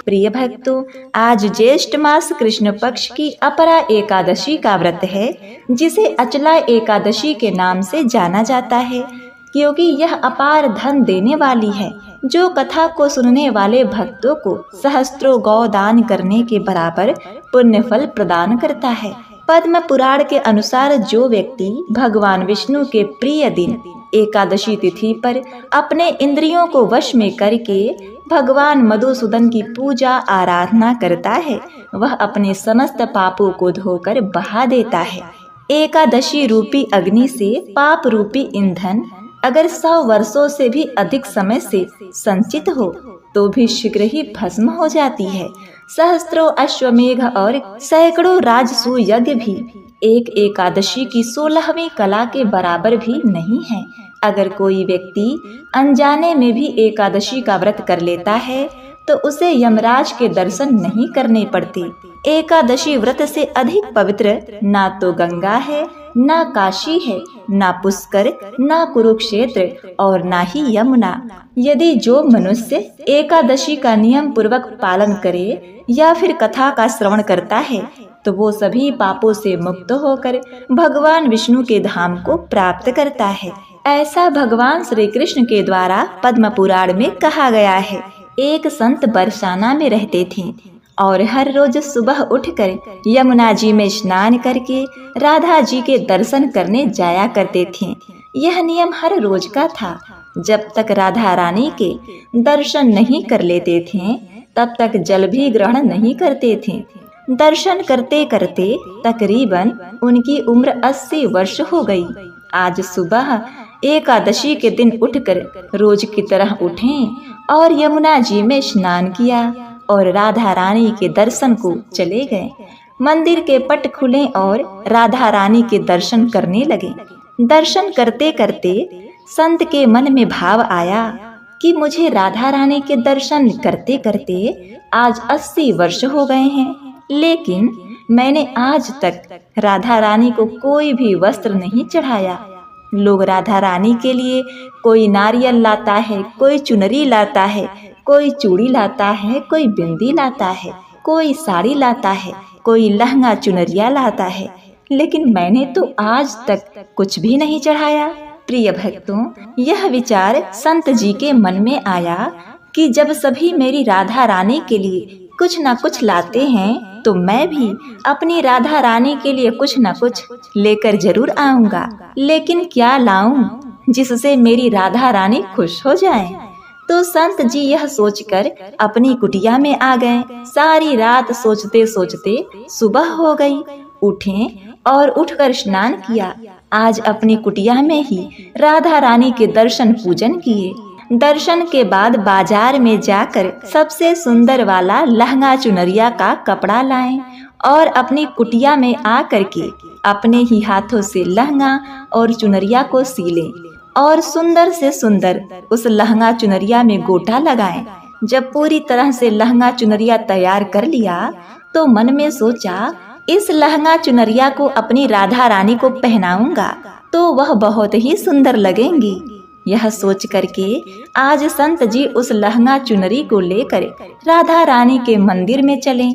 प्रिय भक्तों, आज ज्येष्ठ मास कृष्ण पक्ष की अपरा एकादशी का व्रत है, जिसे अचला एकादशी के नाम से जाना जाता है, क्योंकि यह अपार धन देने वाली है, जो कथा को सुनने वाले भक्तों को सहस्त्रों गौ दान करने के बराबर पुण्य फल प्रदान करता है। पद्म पुराण के अनुसार जो व्यक्ति भगवान विष्णु के प्रिय दिन एकादशी तिथि पर अपने इंद्रियों को वश में करके भगवान मधुसूदन की पूजा आराधना करता है, वह अपने समस्त पापों को धोकर बहा देता है। एकादशी रूपी अग्नि से पाप रूपी ईंधन अगर 100 वर्षों से भी अधिक समय से संचित हो तो भी शीघ्र ही भस्म हो जाती है। सहस्त्रों अश्वमेघ और सैकड़ों राजसूय यज्ञ भी एक एकादशी की 16वीं कला के बराबर भी नहीं है। अगर कोई व्यक्ति अनजाने में भी एकादशी का व्रत कर लेता है तो उसे यमराज के दर्शन नहीं करने पड़ते। एकादशी व्रत से अधिक पवित्र ना तो गंगा है, ना काशी है, ना पुष्कर, ना कुरुक्षेत्र और ना ही यमुना। यदि जो मनुष्य एकादशी का नियम पूर्वक पालन करे या फिर कथा का श्रवण करता है तो वो सभी पापों से मुक्त होकर भगवान विष्णु के धाम को प्राप्त करता है। ऐसा भगवान श्री कृष्ण के द्वारा पद्म पुराण में कहा गया है। एक संत बरसाना में रहते थे और हर रोज सुबह उठकर यमुना जी में स्नान करके राधा जी के दर्शन करने जाया करते थे। यह नियम हर रोज का था। जब तक राधा रानी के दर्शन नहीं कर लेते थे तब तक जल भी ग्रहण नहीं करते थे। दर्शन करते करते तकरीबन उनकी उम्र 80 वर्ष हो गई। आज सुबह एकादशी के दिन उठकर रोज की तरह उठे और यमुना जी में स्नान किया और राधा रानी के दर्शन को चले गए। मंदिर के पट खुले और राधा रानी के दर्शन करने लगे। दर्शन करते करते संत के मन में भाव आया कि मुझे राधा रानी के दर्शन करते करते आज 80 वर्ष हो गए हैं, लेकिन मैंने आज तक राधा रानी को कोई भी वस्त्र नहीं चढ़ाया। लोग राधा रानी के लिए कोई नारियल लाता है, कोई चुनरी लाता है, कोई चूड़ी लाता है, कोई बिंदी लाता है, कोई साड़ी लाता है, कोई लहंगा चुनरिया लाता है, लेकिन मैंने तो आज तक कुछ भी नहीं चढ़ाया। प्रिय भक्तों, यह विचार संत जी के मन में आया कि जब सभी मेरी राधा रानी के लिए कुछ न कुछ लाते हैं तो मैं भी अपनी राधा रानी के लिए कुछ न कुछ लेकर जरूर आऊंगा, लेकिन क्या लाऊं जिससे मेरी राधा रानी खुश हो जाए। तो संत जी यह सोचकर अपनी कुटिया में आ गए। सारी रात सोचते सोचते सुबह हो गई। उठे और उठकर स्नान किया। आज अपनी कुटिया में ही राधा रानी के दर्शन पूजन किए। दर्शन के बाद बाजार में जाकर सबसे सुंदर वाला लहंगा चुनरिया का कपड़ा लाएं और अपनी कुटिया में आकर के अपने ही हाथों से लहंगा और चुनरिया को सीलें और सुंदर से सुंदर उस लहंगा चुनरिया में गोटा लगाएं। जब पूरी तरह से लहंगा चुनरिया तैयार कर लिया तो मन में सोचा, इस लहंगा चुनरिया को अपनी राधा रानी को पहनाऊंगा तो वह बहुत ही सुंदर लगेंगी। यह सोच करके आज संत जी उस लहंगा चुनरी को लेकर राधा रानी के मंदिर में चले।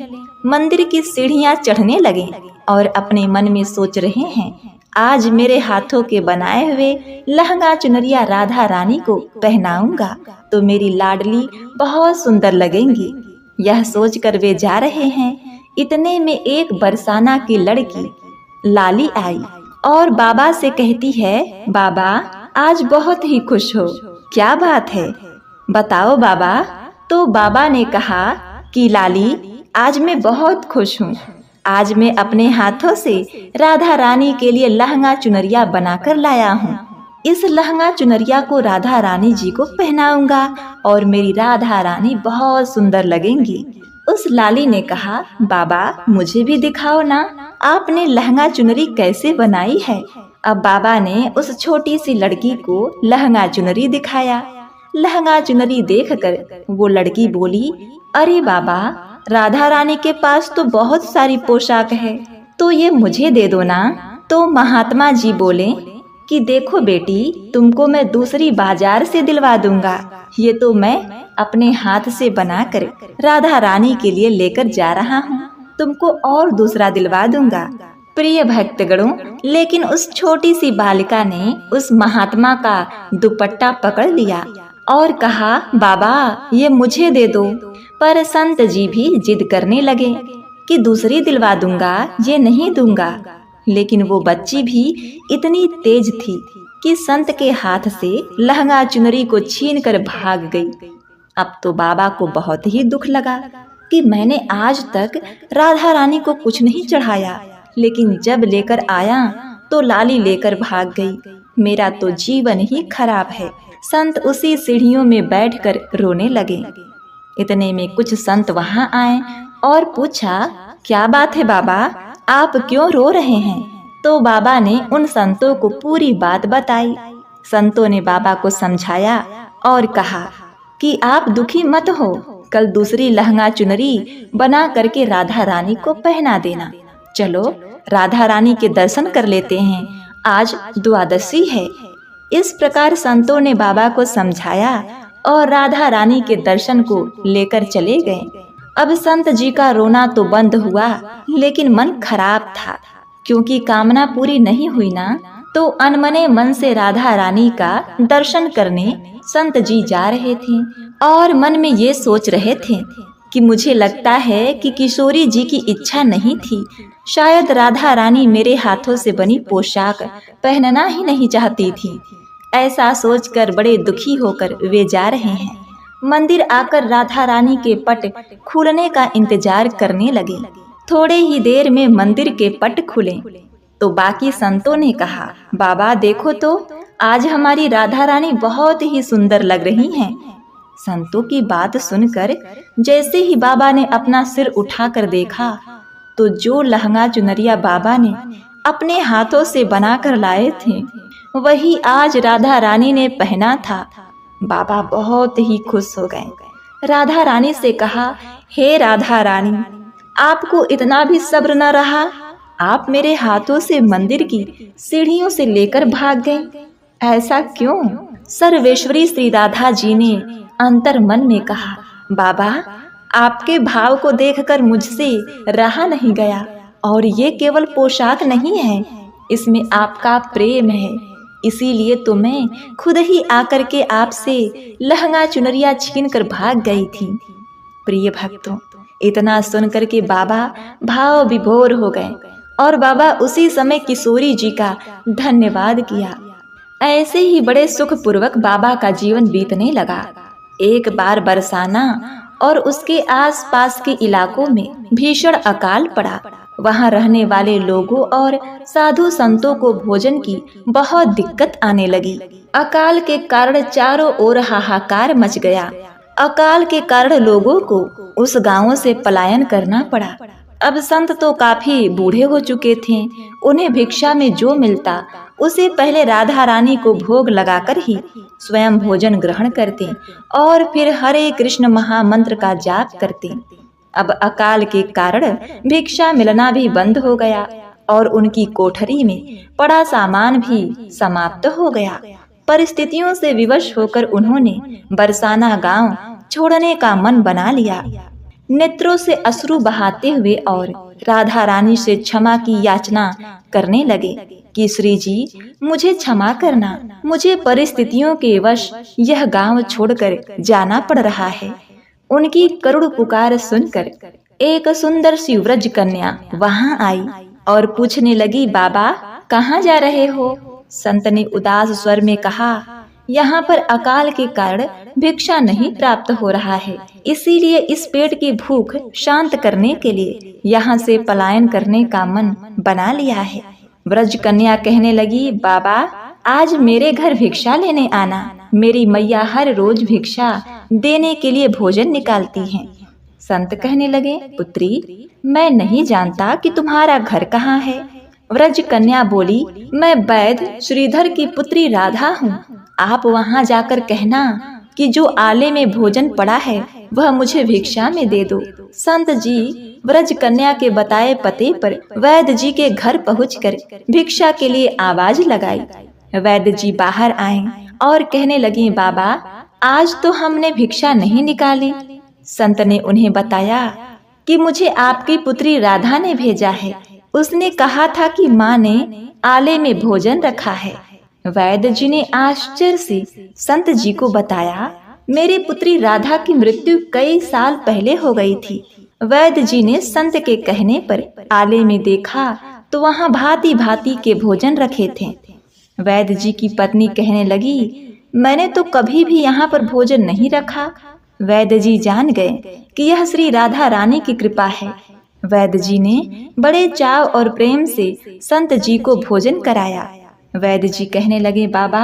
मंदिर की सीढ़ियां चढ़ने लगे और अपने मन में सोच रहे हैं, आज मेरे हाथों के बनाए हुए लहंगा चुनरिया राधा रानी को पहनाऊंगा तो मेरी लाडली बहुत सुंदर लगेंगी। यह सोचकर वे जा रहे हैं। इतने में एक बरसाना की लड़की लाली आई और बाबा से कहती है, बाबा आज बहुत ही खुश हो, क्या बात है, बताओ बाबा। तो बाबा ने कहा कि लाली, आज मैं बहुत खुश हूँ। आज मैं अपने हाथों से राधा रानी के लिए लहंगा चुनरिया बनाकर लाया हूँ। इस लहंगा चुनरिया को राधा रानी जी को पहनाऊंगा और मेरी राधा रानी बहुत सुंदर लगेंगी। उस लाली ने कहा, बाबा मुझे भी दिखाओ ना, आपने लहंगा चुनरी कैसे बनाई है। अब बाबा ने उस छोटी सी लड़की को लहंगा चुनरी दिखाया। लहंगा चुनरी देखकर वो लड़की बोली, अरे बाबा, राधा रानी के पास तो बहुत सारी पोशाक है, तो ये मुझे दे दो ना। तो महात्मा जी बोले, कि देखो बेटी, तुमको मैं दूसरी बाजार से दिलवा दूंगा। ये तो मैं अपने हाथ से बनाकर राधा रानी के लिए लेकर जा रहा हूँ। तुमको और दूसरा दिलवा दूंगा। प्रिय भक्तगणों, लेकिन उस छोटी सी बालिका ने उस महात्मा का दुपट्टा पकड़ लिया और कहा, बाबा ये मुझे दे दो। पर संत जी भी जिद करने लगे कि दूसरी दिलवा दूंगा, ये नहीं दूंगा। लेकिन वो बच्ची भी इतनी तेज थी कि संत के हाथ से लहंगा चुनरी को छीनकर भाग गई। अब तो बाबा को बहुत ही दुख लगा कि मैंने आज तक राधा रानी को कुछ नहीं चढ़ाया, लेकिन जब लेकर आया तो लाली लेकर भाग गई। मेरा तो जीवन ही खराब है। संत उसी सीढ़ियों में बैठकर रोने लगे। इतने में कुछ संत वहां आए और पूछा, क्या बात है बाबा, आप क्यों रो रहे हैं? तो बाबा ने उन संतों को पूरी बात बताई। संतों ने बाबा को समझाया और कहा कि आप दुखी मत हो, कल दूसरी लहंगा चुनरी बना करके राधा रानी को पहना देना। चलो राधा रानी के दर्शन कर लेते हैं, आज द्वादशी है। इस प्रकार संतों ने बाबा को समझाया और राधा रानी के दर्शन को लेकर चले गए। अब संत जी का रोना तो बंद हुआ, लेकिन मन खराब था, क्योंकि कामना पूरी नहीं हुई ना। तो अनमने मन से राधा रानी का दर्शन करने संत जी जा रहे थे और मन में ये सोच रहे थे कि मुझे लगता है कि किशोरी जी की इच्छा नहीं थी, शायद राधा रानी मेरे हाथों से बनी पोशाक पहनना ही नहीं चाहती थी। ऐसा सोचकर बड़े दुखी होकर वे जा रहे हैं। मंदिर आकर राधा रानी के पट खुलने का इंतजार करने लगे। थोड़े ही देर में मंदिर के पट खुले तो बाकी संतों ने कहा, बाबा देखो तो, आज हमारी राधा रानी बहुत ही सुंदर लग रही हैं। संतों की बात सुनकर जैसे ही बाबा ने अपना सिर उठाकर देखा तो जो लहंगा चुनरिया बाबा ने अपने हाथों से बनाकर लाए थे वही आज राधा रानी ने पहना था। बाबा बहुत ही खुश हो गए। राधा रानी से कहा, हे राधा रानी, आपको इतना भी सब्र न रहा? आप मेरे हाथों से मंदिर की सीढ़ियों से लेकर भाग गए, ऐसा क्यों? सर्वेश्वरी श्री राधा जी ने अंतर मन में कहा, बाबा आपके भाव को देखकर मुझसे रहा नहीं गया, और ये केवल पोशाक नहीं है, इसमें आपका प्रेम है, इसीलिए तो मैं खुद ही आकर के आपसे लहंगा चुनरिया छीन कर भाग गई थी। प्रिय भक्तों, इतना सुनकर के बाबा भाव विभोर हो गए और बाबा उसी समय किशोरी जी का धन्यवाद किया। ऐसे ही बड़े सुख पूर्वक बाबा का जीवन बीतने लगा। एक बार बरसाना और उसके आसपास के इलाकों में भीषण अकाल पड़ा। वहां रहने वाले लोगों और साधु संतों को भोजन की बहुत दिक्कत आने लगी। अकाल के कारण चारों ओर हाहाकार मच गया। अकाल के कारण लोगों को उस गांव से पलायन करना पड़ा। अब संत तो काफी बूढ़े हो चुके थे। उन्हें भिक्षा में जो मिलता उसे पहले राधा रानी को भोग लगाकर ही स्वयं भोजन ग्रहण करते और फिर हरे कृष्ण महामंत्र का जाप करते। अब अकाल के कारण भिक्षा मिलना भी बंद हो गया और उनकी कोठरी में पड़ा सामान भी समाप्त हो गया। परिस्थितियों से विवश होकर उन्होंने बरसाना गांव छोड़ने का मन बना लिया। नेत्रों से अश्रु बहाते हुए और राधा रानी से क्षमा की याचना करने लगे कि श्री जी मुझे क्षमा करना, मुझे परिस्थितियों के वश यह गांव छोड़कर जाना पड़ रहा है। उनकी करुण पुकार सुनकर एक सुंदर सी व्रज कन्या वहां आई और पूछने लगी, बाबा कहाँ जा रहे हो? संत ने उदास स्वर में कहा, यहाँ पर अकाल के कारण भिक्षा नहीं प्राप्त हो रहा है, इसीलिए इस पेट की भूख शांत करने के लिए यहाँ से पलायन करने का मन बना लिया है। व्रज कन्या कहने लगी, बाबा आज मेरे घर भिक्षा लेने आना, मेरी मैया हर रोज भिक्षा देने के लिए भोजन निकालती हैं। संत कहने लगे, पुत्री मैं नहीं जानता कि तुम्हारा घर कहाँ है। व्रज कन्या बोली, मैं वैद्य श्रीधर की पुत्री राधा हूँ। आप वहाँ जाकर कहना कि जो आले में भोजन पड़ा है वह मुझे भिक्षा में दे दो। संत जी व्रज कन्या के बताए पते पर वैद्य जी के घर पहुंचकर भिक्षा के लिए आवाज लगाई। वैद्य जी बाहर आए और कहने लगी, बाबा आज तो हमने भिक्षा नहीं निकाली। संत ने उन्हें बताया कि मुझे आपकी पुत्री राधा ने भेजा है। उसने कहा था कि माँ ने आले में भोजन रखा है। वैद्य जी ने आश्चर्य से संत जी को बताया, मेरी पुत्री राधा की मृत्यु कई साल पहले हो गई थी। वैद्य जी ने संत के कहने पर आले में देखा तो वहाँ भांति भांति के भोजन रखे थे। वैद्य जी की पत्नी कहने लगी, मैंने तो कभी भी यहाँ पर भोजन नहीं रखा। वैद्य जी जान गए कि यह श्री राधा रानी की कृपा है। वैद्य जी ने बड़े चाव और प्रेम से संत जी को भोजन कराया। वैद्य जी कहने लगे, बाबा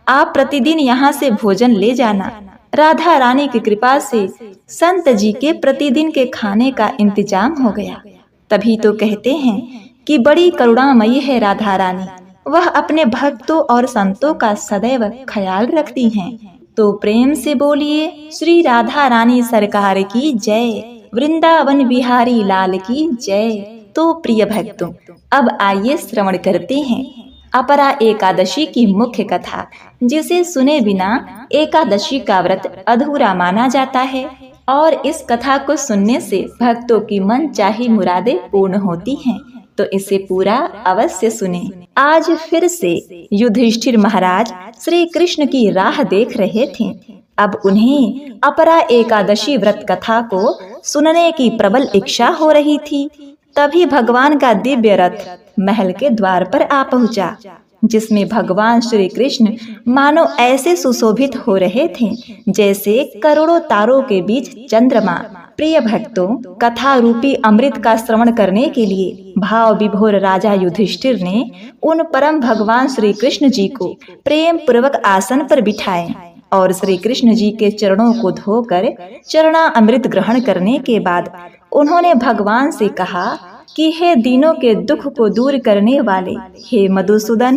आप प्रतिदिन यहाँ से भोजन ले जाना। राधा रानी की कृपा से संत जी के प्रतिदिन के खाने का इंतजाम हो गया। तभी तो कहते हैं कि बड़ी करुणामयी है राधा रानी। वह अपने भक्तों और संतों का सदैव ख्याल रखती हैं। तो प्रेम से बोलिए, श्री राधा रानी सरकार की जय, वृंदावन बिहारी लाल की जय। तो प्रिय भक्तों, अब आइए श्रवण करते हैं अपरा एकादशी की मुख्य कथा, जिसे सुने बिना एकादशी का व्रत अधूरा माना जाता है। और इस कथा को सुनने से भक्तों की मन चाही मुरादें पूर्ण होती हैं। तो इसे पूरा अवश्य सुने। आज फिर से युधिष्ठिर महाराज श्री कृष्ण की राह देख रहे थे। अब उन्हें अपरा एकादशी व्रत कथा को सुनने की प्रबल इच्छा हो रही थी। तभी भगवान का दिव्य रथ महल के द्वार पर आ पहुंचा, जिसमें भगवान श्री कृष्ण मानो ऐसे सुशोभित हो रहे थे जैसे करोड़ों तारों के बीच चंद्रमा। प्रिय भक्तों, कथा रूपी अमृत का श्रवण करने के लिए भाव विभोर राजा युधिष्ठिर ने उन परम भगवान श्री कृष्ण जी को प्रेम पूर्वक आसन पर बिठाए और श्री कृष्ण जी के चरणों को धोकर चरणा अमृत ग्रहण करने के बाद उन्होंने भगवान से कहा कि हे दीनों के दुख को दूर करने वाले, हे मधुसूदन,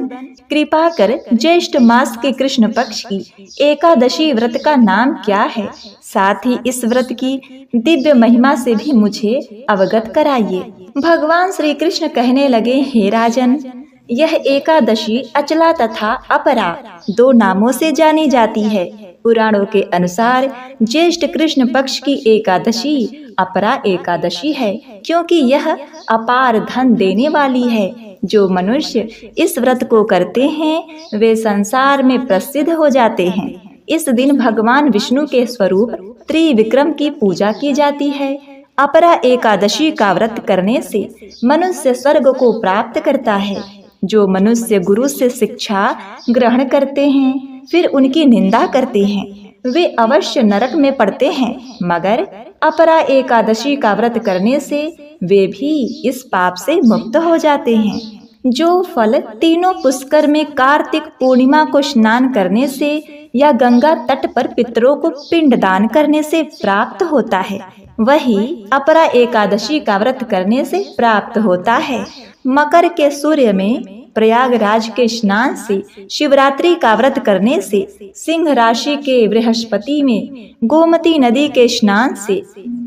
कृपा कर ज्येष्ठ मास के कृष्ण पक्ष की एकादशी व्रत का नाम क्या है? साथ ही इस व्रत की दिव्य महिमा से भी मुझे अवगत कराइए। भगवान श्री कृष्ण कहने लगे, हे राजन, यह एकादशी अचला तथा अपरा दो नामों से जानी जाती है। पुराणों के अनुसार ज्येष्ठ कृष्ण पक्ष की एकादशी अपरा एकादशी है, क्योंकि यह अपार धन देने वाली है। जो मनुष्य इस व्रत को करते हैं वे संसार में प्रसिद्ध हो जाते हैं। इस दिन भगवान विष्णु के स्वरूप त्रिविक्रम की पूजा की जाती है। अपरा एकादशी का व्रत करने से मनुष्य स्वर्ग को प्राप्त करता है। जो मनुष्य गुरु से शिक्षा ग्रहण करते हैं फिर उनकी निंदा करते हैं, वे अवश्य नरक में पड़ते हैं, मगर अपरा एकादशी का व्रत करने से वे भी इस पाप से मुक्त हो जाते हैं। जो फल तीनों पुष्कर में कार्तिक पूर्णिमा को स्नान करने से या गंगा तट पर पितरों को पिंड दान करने से प्राप्त होता है, वही अपरा एकादशी का व्रत करने से प्राप्त होता है। मकर के सूर्य में प्रयागराज के स्नान से, शिवरात्रि का व्रत करने से, सिंह राशि के बृहस्पति में गोमती नदी के स्नान से,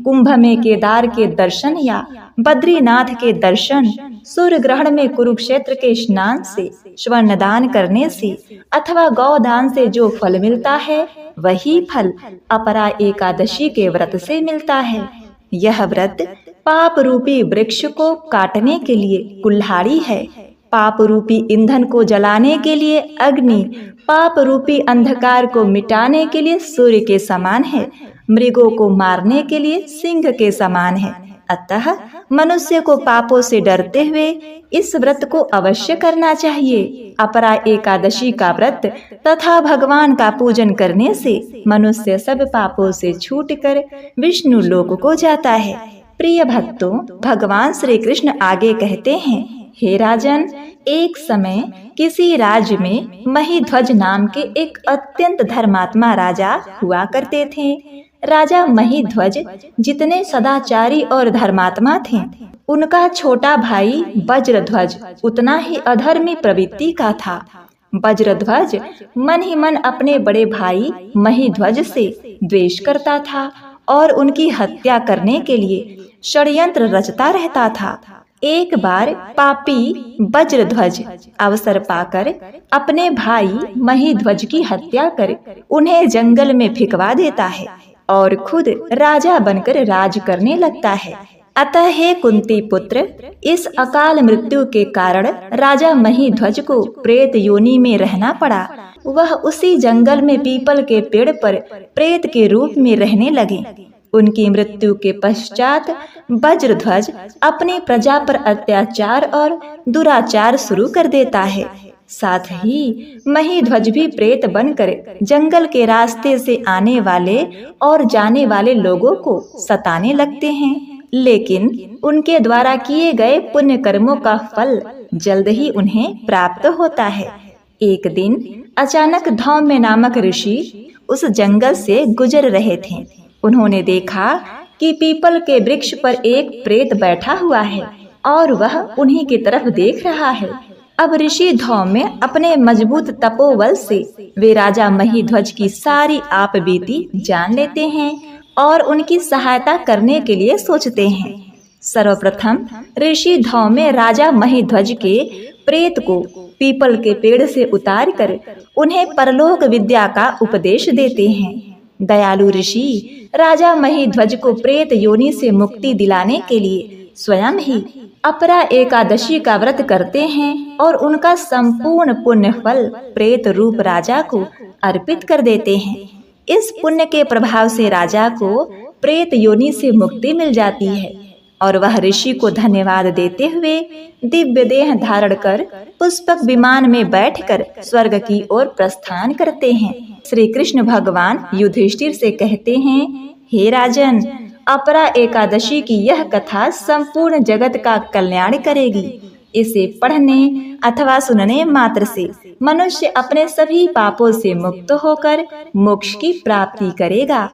कुंभ में केदार के दर्शन या बद्रीनाथ के दर्शन, सूर्य ग्रहण में कुरुक्षेत्र के स्नान से, स्वर्ण दान करने से अथवा गौदान से जो फल मिलता है वही फल अपरा एकादशी के व्रत से मिलता है। यह व्रत पाप रूपी वृक्ष को काटने के लिए कुल्हाड़ी है, पाप रूपी ईंधन को जलाने के लिए अग्नि, पाप रूपी अंधकार को मिटाने के लिए सूर्य के समान है, मृगों को मारने के लिए सिंह के समान है। अतः मनुष्य को पापों से डरते हुए इस व्रत को अवश्य करना चाहिए। अपरा एकादशी का व्रत तथा भगवान का पूजन करने से मनुष्य सब पापों से छूटकर विष्णु लोक को जाता है। प्रिय भक्तों, भगवान श्री कृष्ण आगे कहते हैं, हे राजन, एक समय किसी राज्य में महीध्वज नाम के एक अत्यंत धर्मात्मा राजा हुआ करते थे। राजा महीध्वज जितने सदाचारी और धर्मात्मा थे, उनका छोटा भाई वज्रध्वज उतना ही अधर्मी प्रवृत्ति का था। वज्रध्वज मन ही मन अपने बड़े भाई महीध्वज से द्वेष करता था और उनकी हत्या करने के लिए षड्यंत्र रचता रहता था। एक बार पापी वज्रध्वज अवसर पाकर अपने भाई महीध्वज की हत्या कर उन्हें जंगल में फेंकवा देता है और खुद राजा बनकर राज करने लगता है। अतः हे कुंती पुत्र, इस अकाल मृत्यु के कारण राजा महीध्वज को प्रेत योनि में रहना पड़ा। वह उसी जंगल में पीपल के पेड़ पर प्रेत के रूप में रहने लगे। उनकी मृत्यु के पश्चात वज्रध्वज अपनी प्रजा पर अत्याचार और दुराचार शुरू कर देता है। साथ ही महीध्वज भी प्रेत बनकर जंगल के रास्ते से आने वाले और जाने वाले लोगों को सताने लगते हैं। लेकिन उनके द्वारा किए गए पुण्य कर्मों का फल जल्द ही उन्हें प्राप्त होता है। एक दिन अचानक धौम्य नामक ऋषि उस जंगल से गुजर रहे थे। उन्होंने देखा कि पीपल के वृक्ष पर एक प्रेत बैठा हुआ है और वह उन्हीं की तरफ देख रहा है। अब ऋषि धौम्य अपने मजबूत तपोबल से वे राजा महीध्वज की सारी आपबीती जान लेते हैं और उनकी सहायता करने के लिए सोचते हैं। सर्वप्रथम ऋषि धौम्य राजा महीध्वज के प्रेत को पीपल के पेड़ से उतार कर उन्हें परलोक विद्या का उपदेश देते हैं। दयालु ऋषि राजा महीध्वज को प्रेत योनि से मुक्ति दिलाने के लिए स्वयं ही अपरा एकादशी का व्रत करते हैं और उनका संपूर्ण पुण्य फल प्रेत रूप राजा को अर्पित कर देते हैं। इस पुण्य के प्रभाव से राजा को प्रेत योनि से मुक्ति मिल जाती है और वह ऋषि को धन्यवाद देते हुए दिव्य देह धारण कर पुष्पक विमान में बैठकर स्वर्ग की ओर प्रस्थान करते हैं। श्री कृष्ण भगवान युधिष्ठिर से कहते हैं, हे राजन, अपरा एकादशी की यह कथा संपूर्ण जगत का कल्याण करेगी। इसे पढ़ने अथवा सुनने मात्र से मनुष्य अपने सभी पापों से मुक्त होकर मोक्ष की प्राप्ति करेगा।